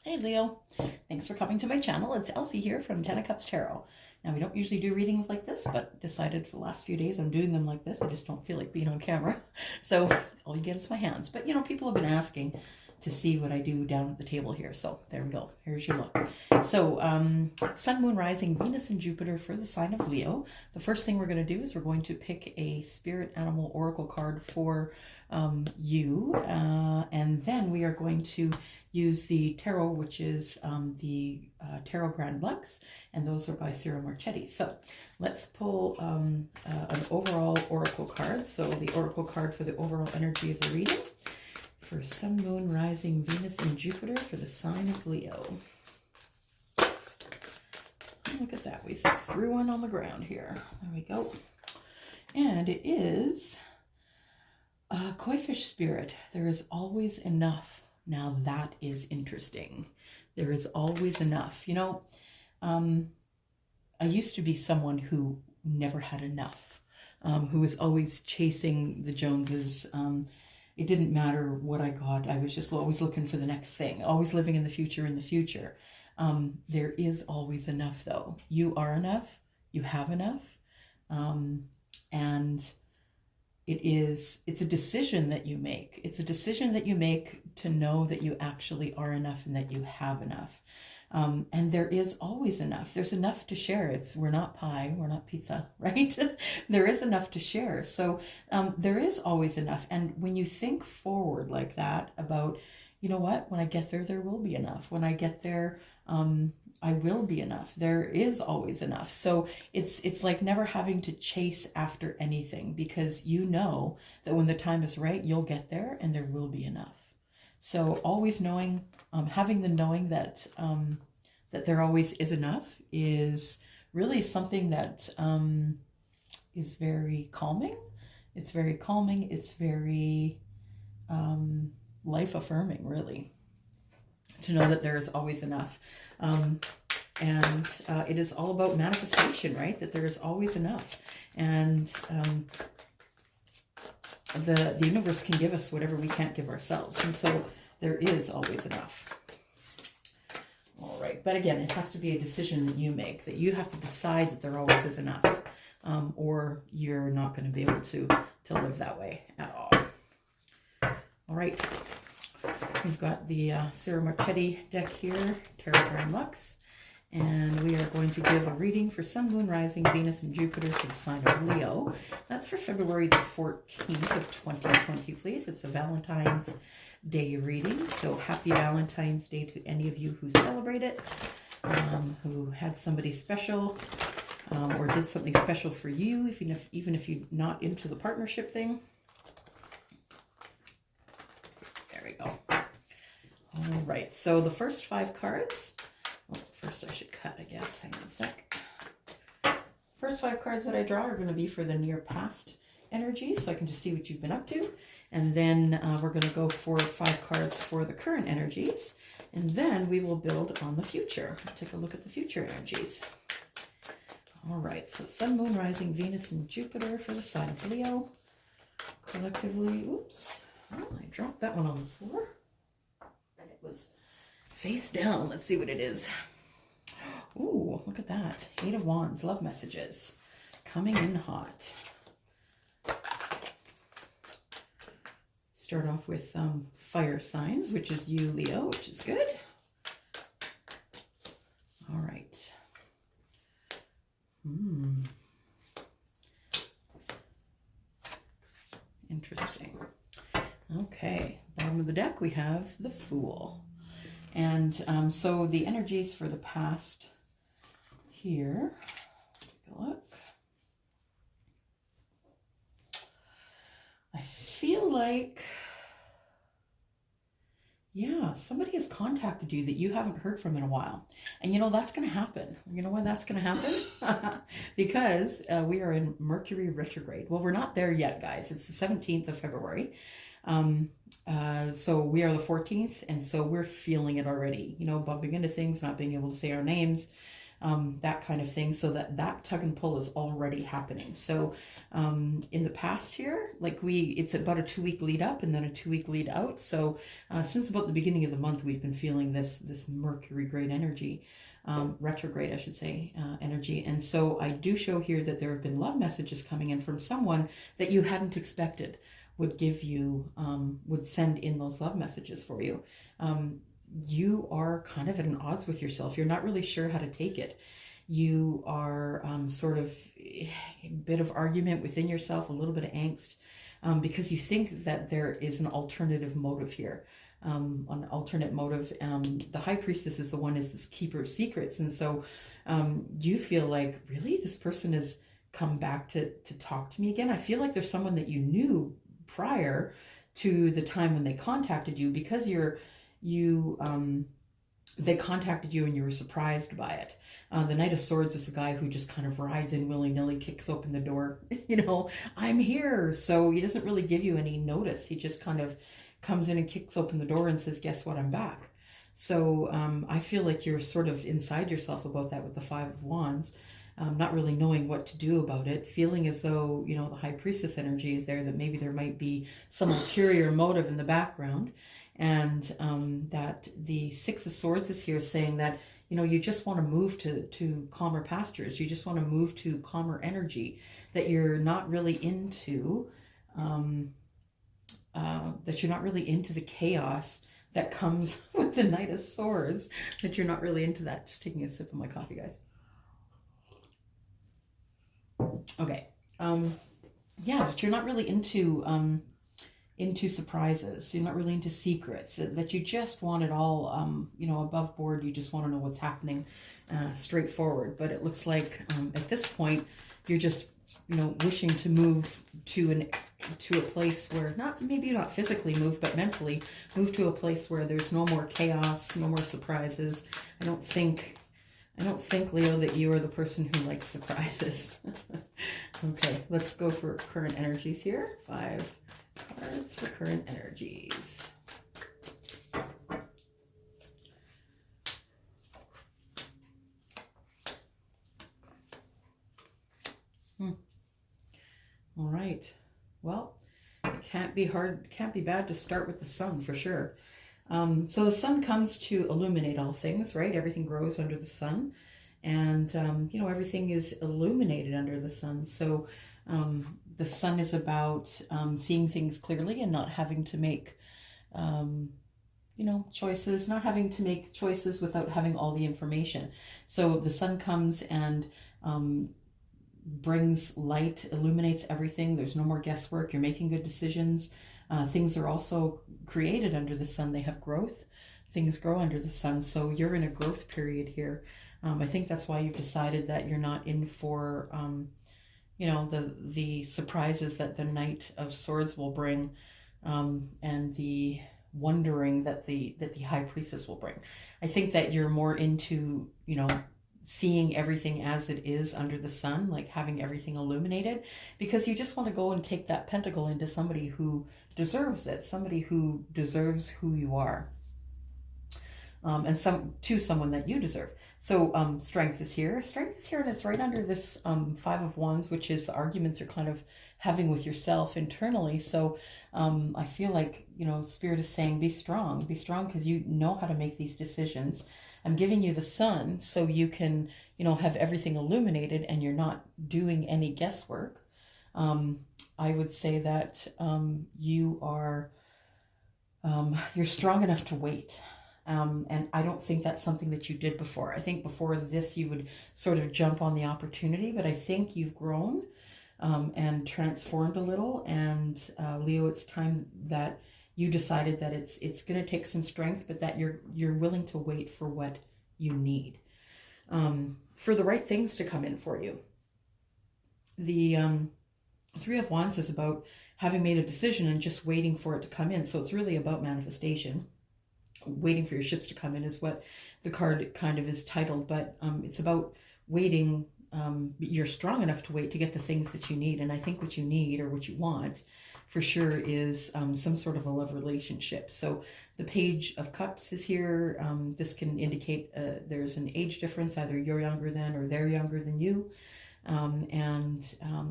Hey Leo, thanks for coming to my channel. It's Elsie here from Ten of Cups Tarot. Now we don't usually do readings like this, but decided for the last few days I'm doing them like this. I just don't feel like being on camera. So all you get is my hands. But people have been asking to see what I do down at the table here. So there we go. Here's your look. So Sun, Moon, Rising, Venus, and Jupiter for the sign of Leo. The first thing we're going to do is we're going to pick a spirit animal oracle card for you. And then we are going to use the tarot, which is the Tarot Grand Lux, and those are by Cyril Marchetti. So let's pull an overall oracle card. So the oracle card for the overall energy of the reading for Sun, Moon, Rising, Venus, and Jupiter for the sign of Leo. Look at that. We threw one on the ground here. There we go. And it is Koi Fish Spirit. There is always enough. Now that is interesting. There is always enough. I used to be someone who never had enough, who was always chasing the Joneses. It didn't matter what I got. I was just always looking for the next thing, always living in the future. There is always enough, though. You are enough. You have enough. And it's a decision that you make. It's a decision that you make to know that you actually are enough and that you have enough. And there is always enough. There's enough to share. We're not pie, we're not pizza, right? There is enough to share. So there is always enough. And when you think forward like that about, you know what, when I get there, there will be enough. When I get there, I will be enough. There is always enough. So it's like never having to chase after anything, because you know that when the time is right, you'll get there and there will be enough. So always knowing, having the knowing that that there always is enough is really something that is very calming. It's very calming. It's very life affirming, really, to know that there is always enough. And it is all about manifestation, right? That there is always enough. And the universe can give us whatever we can't give ourselves. And so there is always enough. All right. But again, it has to be a decision that you make, that you have to decide that there always is enough, or you're not going to be able to live that way at all. All right. We've got the Cyril Marchetti deck here, Tarot Grand Lux. And we are going to give a reading for Sun, Moon, Rising, Venus, and Jupiter for the sign of Leo. That's for February the 14th of 2020, please. It's a Valentine's Day reading. So happy Valentine's Day to any of you who celebrate it, who had somebody special, or did something special for you, even if you're not into the partnership thing. There we go. All right, so the first 5 cards. Well, first I should cut, I guess. Hang on a sec. First 5 cards that I draw are going to be for the near past energy, so I can just see what you've been up to. And then we're going to go for 5 cards for the current energies. And then we will build on the future. Take a look at the future energies. All right, so Sun, Moon, Rising, Venus, and Jupiter for the sign of Leo. Collectively, oops, oh, I dropped that one on the floor. And it was face down. Let's see what it is. Ooh, look at that. 8 of Wands, love messages. Coming in hot. Start off with fire signs, which is you, Leo, which is good. All right. Interesting. Okay, bottom of the deck we have the Fool. And so the energies for the past here, take a look. I feel like, yeah, somebody has contacted you that you haven't heard from in a while. And that's going to happen. You know why that's going to happen? Because we are in Mercury retrograde. Well, we're not there yet, guys. It's the 17th of February. So we are the 14th, and so we're feeling it already, bumping into things, not being able to say our names, that kind of thing, so that tug and pull is already happening. So in the past here, like it's about a 2-week lead up and then a 2-week lead out. So since about the beginning of the month, we've been feeling this Mercury great energy, retrograde, I should say, energy. And so I do show here that there have been love messages coming in from someone that you hadn't expected would give you, would send in those love messages for you. You are kind of at an odds with yourself. You're not really sure how to take it. You are sort of a bit of argument within yourself, a little bit of angst, because you think that there is an alternative motive here. An alternate motive. The High Priestess is the one is this keeper of secrets. And so you feel like, really, this person has come back to talk to me again? I feel like there's someone that you knew prior to the time when they contacted you, because they contacted you and you were surprised by it. The Knight of Swords is the guy who just kind of rides in willy-nilly, kicks open the door, I'm here. So he doesn't really give you any notice. He just kind of comes in and kicks open the door and says, guess what, I'm back. So I feel like you're sort of inside yourself about that with the Five of Wands, not really knowing what to do about it, feeling as though, the High Priestess energy is there, that maybe there might be some ulterior motive in the background. And that the Six of Swords is here saying that, you just want to move to calmer pastures. You just want to move to calmer energy, that you're not really into, the chaos that comes with the Knight of Swords, that you're not really into that. Just taking a sip of my coffee, guys. Okay. That you're not really into surprises. You're not really into secrets, that you just want it all, above board. You just want to know what's happening, straightforward. But it looks like at this point, you're just, wishing to move to a place where, maybe not physically move, but mentally move to a place where there's no more chaos, no more surprises. I don't think, Leo, that you are the person who likes surprises. Okay, let's go for current energies here. 5 cards for current energies. All right. Well, it can't be bad to start with the sun, for sure. So the sun comes to illuminate all things, right? Everything grows under the sun, and everything is illuminated under the sun. So the sun is about seeing things clearly and not having to make choices, not having to make choices without having all the information. So the sun comes and brings light, illuminates everything. There's no more guesswork. You're making good decisions. Things are also created under the sun. They have growth. Things grow under the sun. So you're in a growth period here. I think that's why you've decided that you're not in for, the surprises that the Knight of Swords will bring, and the wondering that the High Priestess will bring. I think that you're more into, seeing everything as it is under the sun, like having everything illuminated, because you just want to go and take that pentacle into somebody who deserves it, somebody who deserves who you are, and someone that you deserve. So strength is here, and it's right under this 5 of Wands, which is the arguments you're kind of having with yourself internally. So I feel like, Spirit is saying, be strong because you know how to make these decisions. I'm giving you the sun so you can, have everything illuminated and you're not doing any guesswork. I would say that you are, you're strong enough to wait. And I don't think that's something that you did before. I think before this, you would sort of jump on the opportunity, but I think you've grown and transformed a little. And Leo, it's time that you decided that it's going to take some strength, but that you're willing to wait for what you need, for the right things to come in for you. The 3 of Wands is about having made a decision and just waiting for it to come in. So it's really about manifestation. Waiting for your ships to come in is what the card kind of is titled, but it's about waiting. You're strong enough to wait to get the things that you need. And I think what you need, or what you want, for sure is some sort of a love relationship. So the Page of Cups is here. This can indicate there's an age difference, either you're younger than or they're younger than you. And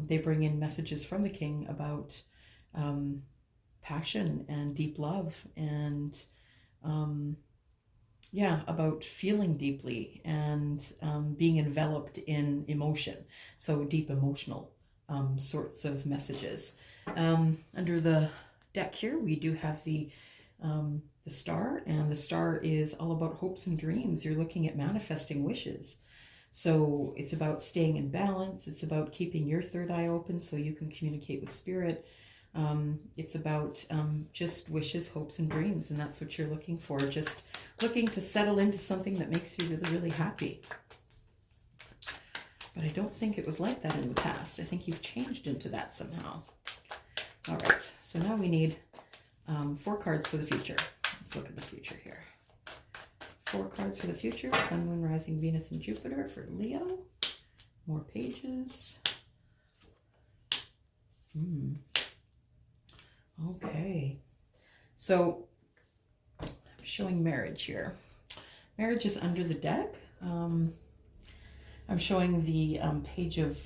they bring in messages from the King about passion and deep love and about feeling deeply and being enveloped in emotion. So deep emotional sorts of messages. Under the deck here, we do have the star, and the star is all about hopes and dreams. You're looking at manifesting wishes. So it's about staying in balance. It's about keeping your third eye open so you can communicate with spirit. It's about just wishes, hopes, and dreams, and that's what you're looking for. Just looking to settle into something that makes you really, really happy. But I don't think it was like that in the past. I think you've changed into that somehow. All right, so now we need 4 cards for the future. Let's look at the future here. 4 cards for the future. Sun, Moon, Rising, Venus, and Jupiter for Leo. More pages. Okay. So I'm showing marriage here. Marriage is under the deck. I'm showing the Page of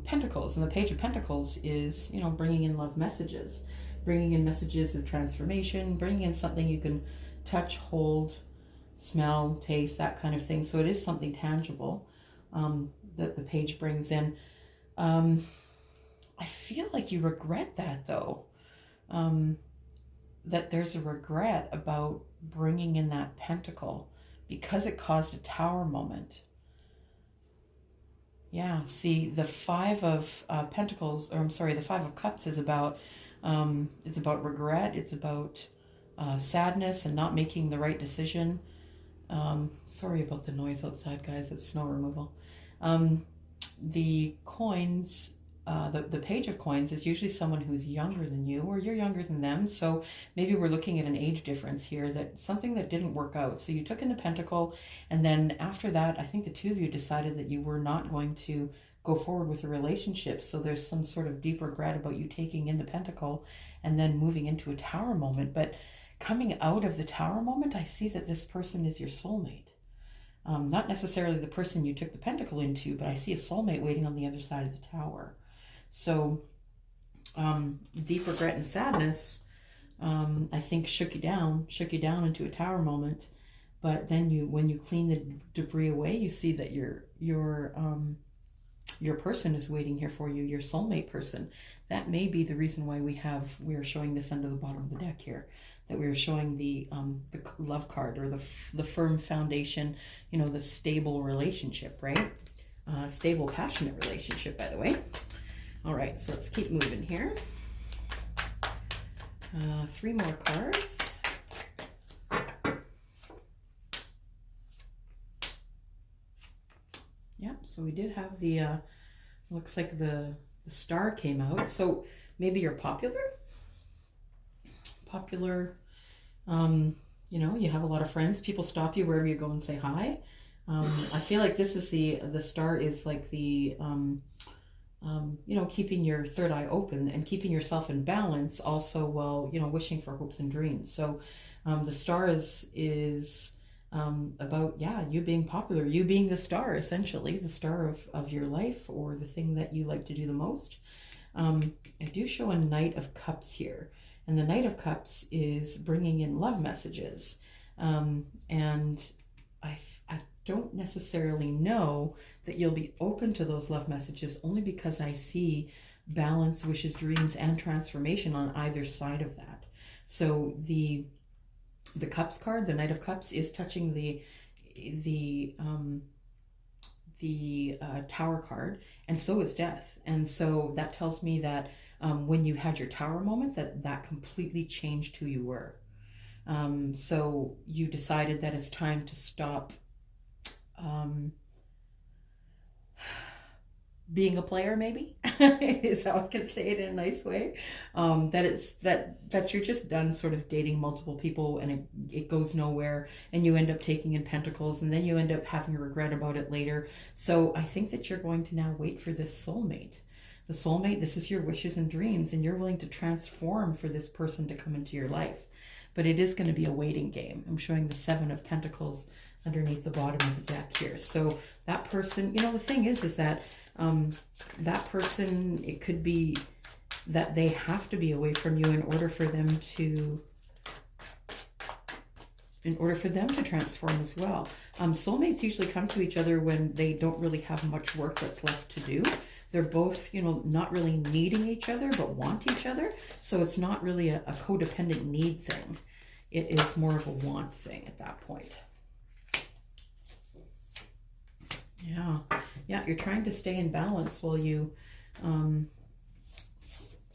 Pentacles, and the Page of Pentacles is, you know, bringing in love messages, bringing in messages of transformation, bringing in something you can touch, hold, smell, taste, that kind of thing. So it is something tangible that the page brings in. I feel like you regret that, though, that there's a regret about bringing in that pentacle because it caused a Tower moment. Yeah, see, the 5 of Pentacles, or I'm sorry, the 5 of Cups is about, it's about regret. It's about sadness and not making the right decision. Sorry about the noise outside, guys. It's snow removal. The coins, the Page of Coins is usually someone who's younger than you, or you're younger than them. So maybe we're looking at an age difference here, that something that didn't work out. So you took in the Pentacle, and then after that, I think the 2 of you decided that you were not going to go forward with a relationship. So there's some sort of deep regret about you taking in the Pentacle and then moving into a Tower moment. But coming out of the Tower moment, I see that this person is your soulmate. Not necessarily the person you took the Pentacle into, but I see a soulmate waiting on the other side of the Tower. So deep regret and sadness, I think shook you down into a Tower moment. But then when you clean the debris away, you see that your person is waiting here for you, your soulmate person. That may be the reason why we are showing this under the bottom of the deck here, that we are showing the love card, or the firm foundation, you know, the stable relationship, right? Stable, passionate relationship, by the way. All right, so let's keep moving here. 3 more cards. Yep, so we did have the, looks like the star came out. So maybe you're popular, you know, you have a lot of friends. People stop you wherever you go and say hi. I feel like this is the star is like the, you know, keeping your third eye open and keeping yourself in balance also while, you know, wishing for hopes and dreams. So the star is about, yeah, you being popular, you being the star, essentially, the star of your life, or the thing that you like to do the most. I do show a Knight of Cups here, and the Knight of Cups is bringing in love messages. And I don't necessarily know that you'll be open to those love messages, only because I see balance, wishes, dreams, and transformation on either side of that. So the Cups card, the Knight of Cups, is touching the Tower card, and so is Death. And so that tells me that when you had your Tower moment, that completely changed who you were. So you decided that it's time to stop being a player, maybe is how I can say it in a nice way. That you're just done sort of dating multiple people, and it goes nowhere, and you end up taking in Pentacles, and then you end up having a regret about it later. So I think that you're going to now wait for this soulmate. The soulmate, this is your wishes and dreams, and you're willing to transform for this person to come into your life. But it is going to be a waiting game. I'm showing the Seven of Pentacles underneath the bottom of the deck here. So that person, you know, the thing is that that person, it could be that they have to be away from you in order for them to transform as well. Soulmates usually come to each other when they don't really have much work that's left to do. They're both, you know, not really needing each other, but want each other. So it's not really a codependent need thing. It is more of a want thing at that point. Yeah, you're trying to stay in balance while you, I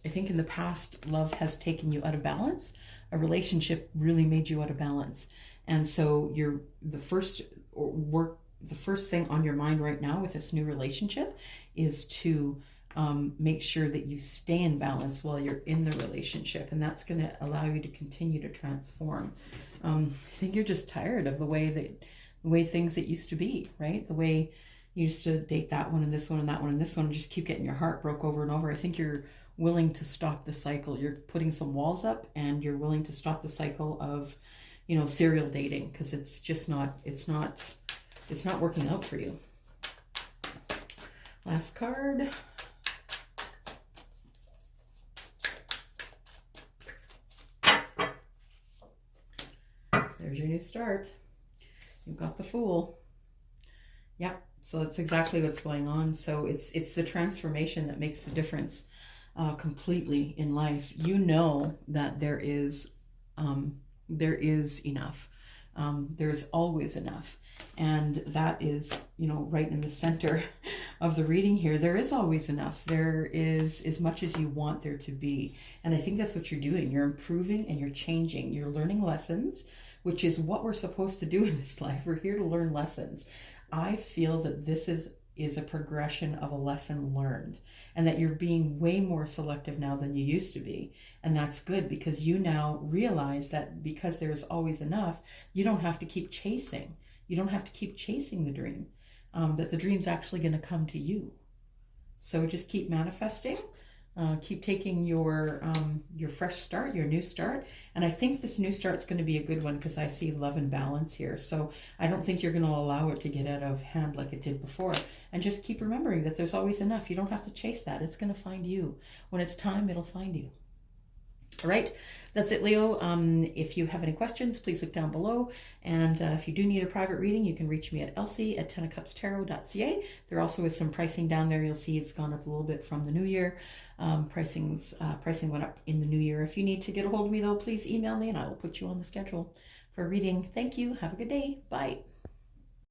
think in the past, love has taken you out of balance. A relationship really made you out of balance. And so the first thing on your mind right now with this new relationship is to make sure that you stay in balance while you're in the relationship. And that's going to allow you to continue to transform. I think you're just tired of the way things that used to be, right? The way you used to date that one and this one and that one and this one and just keep getting your heart broke over and over. I think you're willing to stop the cycle. You're putting some walls up and you're willing to stop the cycle of, you know, serial dating, because it's just not, it's not working out for you. Last card. There's your new start. You've got the Fool. Yeah, so that's exactly what's going on. So it's the transformation that makes the difference completely in life. You know that there is enough. There's always enough. And that is, you know, right in the center of the reading here. There is always enough. There is as much as you want there to be. And I think that's what you're doing. You're improving and you're changing. You're learning lessons, which is what we're supposed to do in this life. We're here to learn lessons. I feel that this is a progression of a lesson learned, and that you're being way more selective now than you used to be. And that's good, because you now realize that because there's always enough, you don't have to keep chasing. You don't have to keep chasing the dream, that the dream's actually going to come to you. So just keep manifesting. Keep taking your fresh start, your new start. And I think this new start's going to be a good one, because I see love and balance here. So I don't think you're going to allow it to get out of hand like it did before. And just keep remembering that there's always enough. You don't have to chase that. It's going to find you. When it's time, it'll find you. All right, that's it, Leo. If you have any questions, please look down below. And if you do need a private reading, you can reach me at elsie@tenofcupstarot.ca. There also is some pricing down there. You'll see it's gone up a little bit from the new year. Pricing went up in the new year. If you need to get a hold of me, though, please email me and I will put you on the schedule for a reading. Thank you. Have a good day. Bye.